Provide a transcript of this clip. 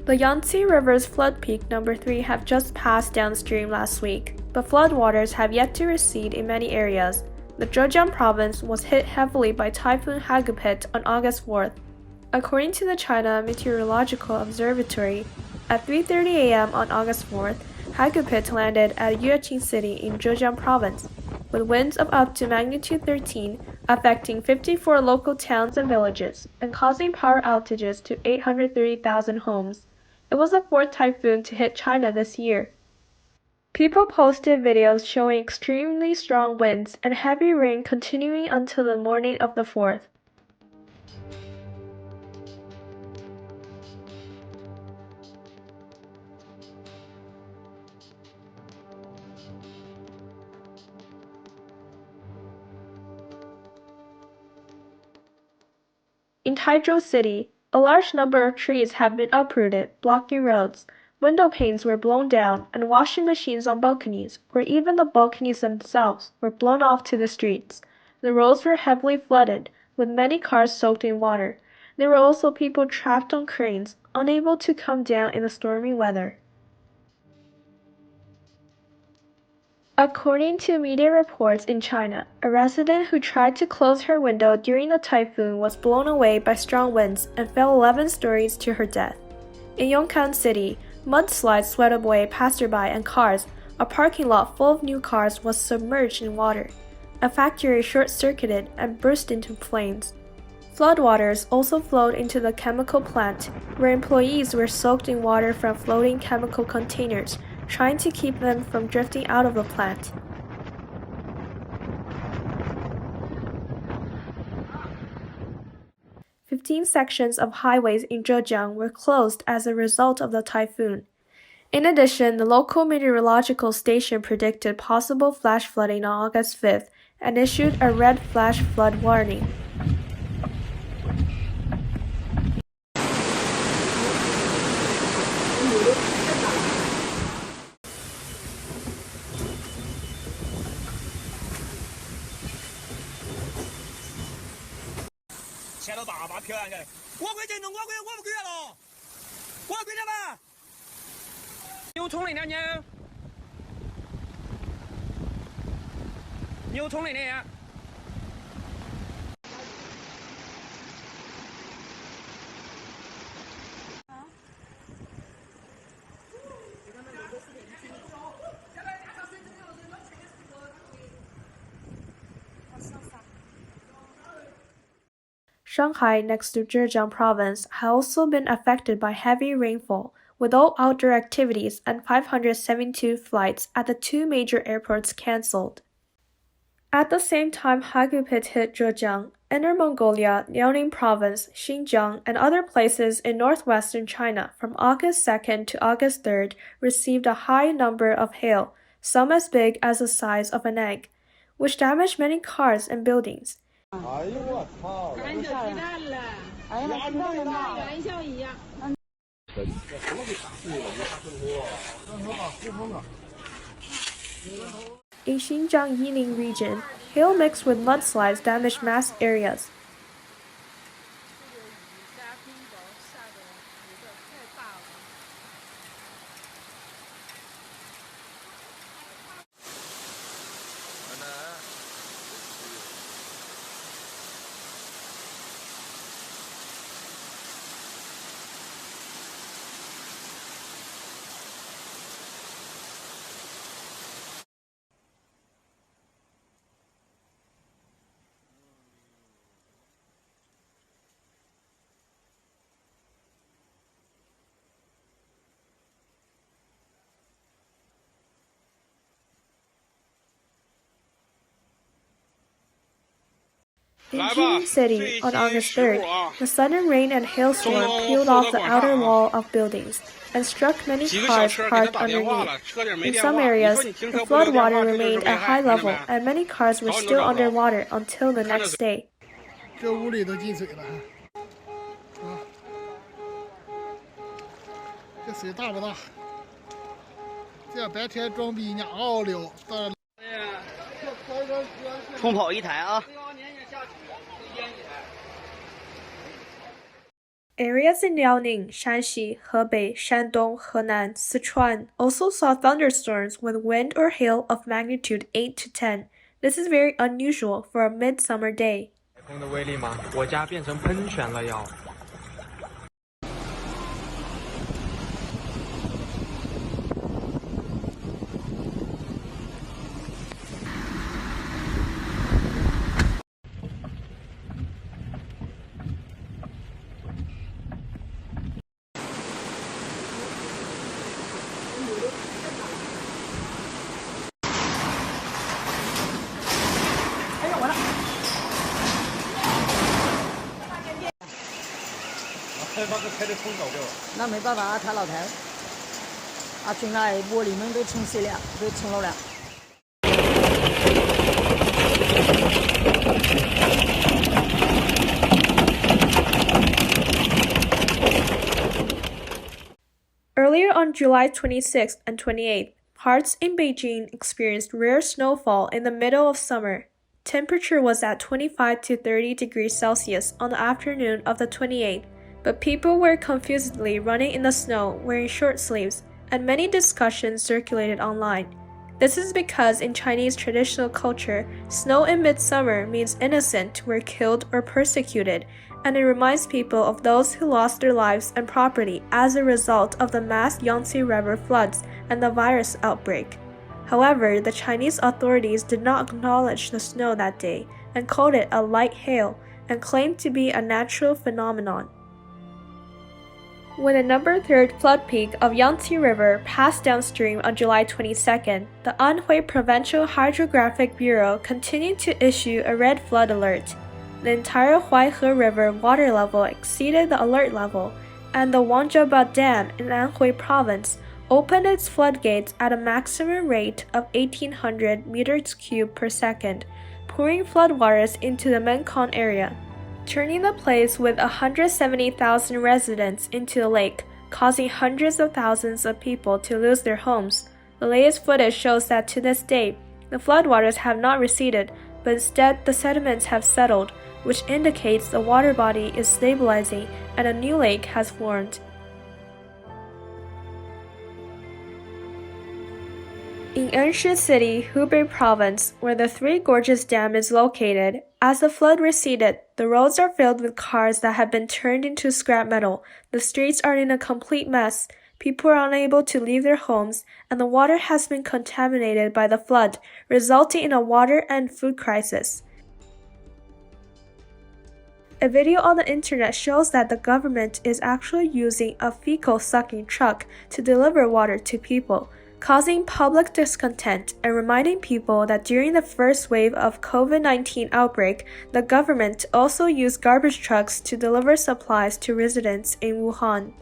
The Yangtze River's flood peak number 3 have just passed downstream last week, but floodwaters have yet to recede in many areas. The Zhejiang Province was hit heavily by Typhoon Hagupit on August 4th. According to the China Meteorological Observatory, at 3:30 a.m. on August 4th, Hagupit landed at Yueqing city in Zhejiang Province, with winds of up to magnitude 13, affecting 54 local towns and villages, and causing power outages to 830,000 homes. It was the fourth typhoon to hit China this year. People posted videos showing extremely strong winds and heavy rain continuing until the morning of the 4th. In Taizhou City, a large number of trees have been uprooted, blocking roads. Window panes were blown down, and washing machines on balconies, or even the balconies themselves, were blown off to the streets. The roads were heavily flooded, with many cars soaked in water. There were also people trapped on cranes, unable to come down in the stormy weather. According to media reports in China, a resident who tried to close her window during the typhoon was blown away by strong winds and fell 11 stories to her death. In Yueqing City, mudslides swept away passerby and cars. A parking lot full of new cars was submerged in water. A factory short-circuited and burst into flames. Floodwaters also flowed into the chemical plant, where employees were soaked in water from floating chemical containers, trying to keep them from drifting out of the plant. "15 sections of highways in Zhejiang were closed as a result of the typhoon. In addition, the local meteorological station predicted possible flash flooding on August 5th and issued a red flash flood warning. Shanghai, next to Zhejiang Province, has also been affected by heavy rainfall, with all outdoor activities and 572 flights at the two major airports cancelled. At the same time Hagupit hit Zhejiang, Inner Mongolia, Liaoning Province, Xinjiang, and other places in northwestern China from August 2nd to August 3rd received a high number of hail, some as big as the size of an egg, which damaged many cars and buildings. In Xinjiang Yiling region, hail mixed with mudslides damaged mass areas. In Zhejiang City, on August 3rd, the sudden rain and hailstorm peeled off the outer wall of buildings and struck many cars parked underneath. In some areas, the floodwater remained at high level and many cars were still underwater until the next day. 这屋里都进水了，这水大不大？这白天装逼呢，嗷溜到。冲跑一台啊！ Areas in Liaoning, Shanxi, Hebei, Shandong, Henan, Sichuan also saw thunderstorms with wind or hail of magnitude 8 to 10. This is very unusual for a midsummer day. 台风的威力吗？我家变成喷泉了要。开的冲走掉了。那没办法，他老头，全家玻璃门都冲碎了，都冲落了。Earlier on July 26th and 28th, parts in Beijing experienced rare snowfall in the middle of summer. Temperature was at 25 to 30 degrees Celsius on the afternoon of the 28th, but people were confusedly running in the snow wearing short sleeves, and many discussions circulated online. This is because in Chinese traditional culture, snow in midsummer means innocent were killed or persecuted, and it reminds people of those who lost their lives and property as a result of the mass Yangtze River floods and the virus outbreak. However, the Chinese authorities did not acknowledge the snow that day and called it a light hail and claimed to be a natural phenomenon. When the number 3rd flood peak of Yangtze River passed downstream on July 22nd, the Anhui Provincial Hydrographic Bureau continued to issue a red flood alert. The entire Huaihe River water level exceeded the alert level, and the Wangjiaba Dam in Anhui Province opened its floodgates at a maximum rate of 1,800 meters cubed per second, pouring floodwaters into the Mekong area, turning the place with 170,000 residents into a lake, causing hundreds of thousands of people to lose their homes. The latest footage shows that to this day, the floodwaters have not receded, but instead the sediments have settled, which indicates the water body is stabilizing and a new lake has formed. In Anshi City, Hubei Province, where the Three Gorges Dam is located, as the flood receded, the roads are filled with cars that have been turned into scrap metal. The streets are in a complete mess. People are unable to leave their homes, and the water has been contaminated by the flood, resulting in a water and food crisis. A video on the internet shows that the government is actually using a fecal-sucking truck to deliver water to people, causing public discontent and reminding people that during the first wave of COVID-19 outbreak, the government also used garbage trucks to deliver supplies to residents in Wuhan.